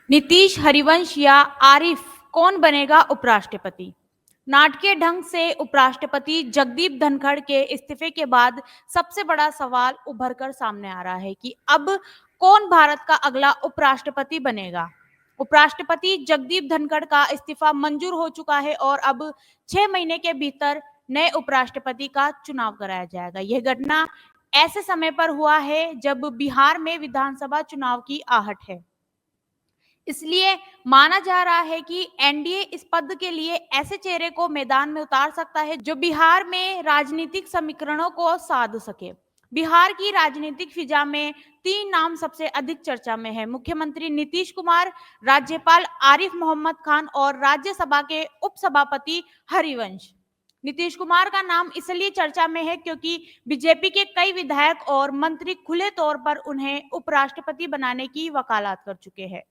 नीतीश, हरिवंश या आरिफ, कौन बनेगा उपराष्ट्रपति? नाटकीय ढंग से उपराष्ट्रपति जगदीप धनखड़ के इस्तीफे के बाद सबसे बड़ा सवाल उभर कर सामने आ रहा है कि अब कौन भारत का अगला उपराष्ट्रपति बनेगा। उपराष्ट्रपति जगदीप धनखड़ का इस्तीफा मंजूर हो चुका है और अब 6 महीने के भीतर नए उपराष्ट्रपति का चुनाव कराया जाएगा। यह घटना ऐसे समय पर हुआ है जब बिहार में विधानसभा चुनाव की आहट है। इसलिए माना जा रहा है कि एनडीए इस पद के लिए ऐसे चेहरे को मैदान में उतार सकता है जो बिहार में राजनीतिक समीकरणों को साध सके। बिहार की राजनीतिक फिजा में 3 नाम सबसे अधिक चर्चा में है: मुख्यमंत्री नीतीश कुमार, राज्यपाल आरिफ मोहम्मद खान और राज्यसभा के उपसभापति हरिवंश। नीतीश कुमार का नाम इसलिए चर्चा में है क्योंकि बीजेपी के कई विधायक और मंत्री खुले तौर पर उन्हें उपराष्ट्रपति बनाने की वकालत कर चुके हैं।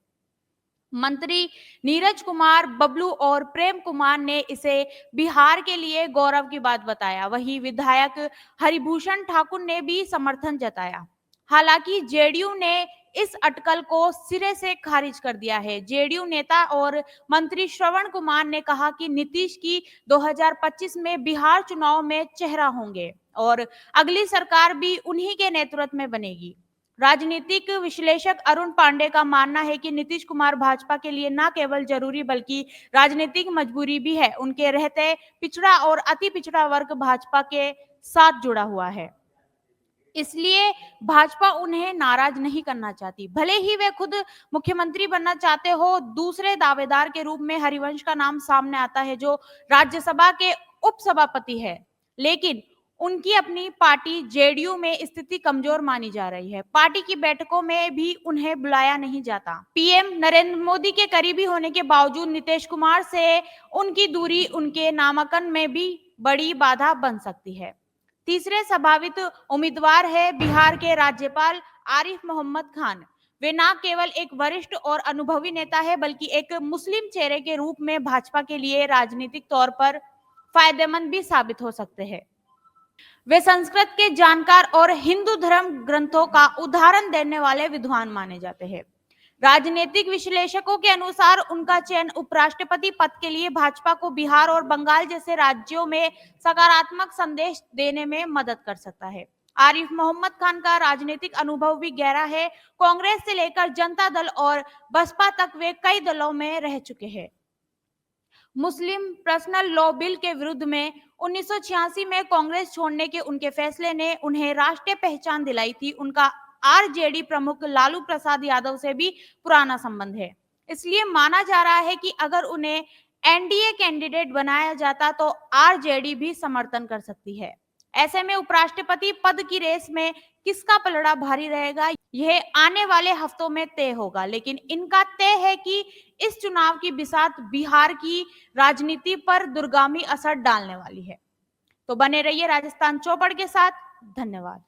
मंत्री नीरज कुमार, बबलू और प्रेम कुमार ने इसे बिहार के लिए गौरव की बात बताया। वहीं विधायक हरिभूषण ठाकुर ने भी समर्थन जताया। हालांकि जेडीयू ने इस अटकल को सिरे से खारिज कर दिया है। जेडीयू नेता और मंत्री श्रवण कुमार ने कहा कि नीतीश की 2025 में बिहार चुनाव में चेहरा होंगे और अगली सरकार भी उन्हीं के नेतृत्व में बनेगी। राजनीतिक विश्लेषक अरुण पांडे का मानना है कि नीतीश कुमार भाजपा के लिए न केवल जरूरी बल्कि राजनीतिक मजबूरी भी है। उनके रहते पिछड़ा और अति पिछड़ा वर्ग भाजपा के साथ जुड़ा हुआ है, इसलिए भाजपा उन्हें नाराज नहीं करना चाहती। भले ही वे खुद मुख्यमंत्री बनना चाहते हो। दूसरे दावेदार के रूप में हरिवंश का नाम सामने आता है जो राज्यसभा के उपसभापति है, लेकिन उनकी अपनी पार्टी जेडीयू में स्थिति कमजोर मानी जा रही है। पार्टी की बैठकों में भी उन्हें बुलाया नहीं जाता। पीएम नरेंद्र मोदी के करीबी होने के बावजूद नीतीश कुमार से उनकी दूरी उनके नामांकन में भी बड़ी बाधा बन सकती है। तीसरे संभावित उम्मीदवार है बिहार के राज्यपाल आरिफ मोहम्मद खान। वे न केवल एक वरिष्ठ और अनुभवी नेता है बल्कि एक मुस्लिम चेहरे के रूप में भाजपा के लिए राजनीतिक तौर पर फायदेमंद भी साबित हो सकते हैं। वे संस्कृत के जानकार और हिंदू धर्म ग्रंथों का उदाहरण देने वाले विद्वान माने जाते हैं। राजनीतिक विश्लेषकों के अनुसार उनका चयन उपराष्ट्रपति पद के लिए भाजपा को बिहार और बंगाल जैसे राज्यों में सकारात्मक संदेश देने में मदद कर सकता है। आरिफ मोहम्मद खान का राजनीतिक अनुभव भी गहरा है। कांग्रेस से लेकर जनता दल और बसपा तक वे कई दलों में रह चुके हैं। मुस्लिम पर्सनल लॉ बिल के विरुद्ध में 1986 में कांग्रेस छोड़ने के उनके फैसले ने उन्हें राष्ट्रीय पहचान दिलाई थी। उनका आरजेडी प्रमुख लालू प्रसाद यादव से भी पुराना संबंध है, इसलिए माना जा रहा है कि अगर उन्हें एनडीए कैंडिडेट बनाया जाता तो आरजेडी भी समर्थन कर सकती है। ऐसे में उपराष्ट्रपति पद की रेस में किसका पलड़ा भारी रहेगा, यह आने वाले हफ्तों में तय होगा। लेकिन इनका तय है कि इस चुनाव की बिसात बिहार की राजनीति पर दूरगामी असर डालने वाली है। तो बने रहिए राजस्थान चौपड़ के साथ। धन्यवाद।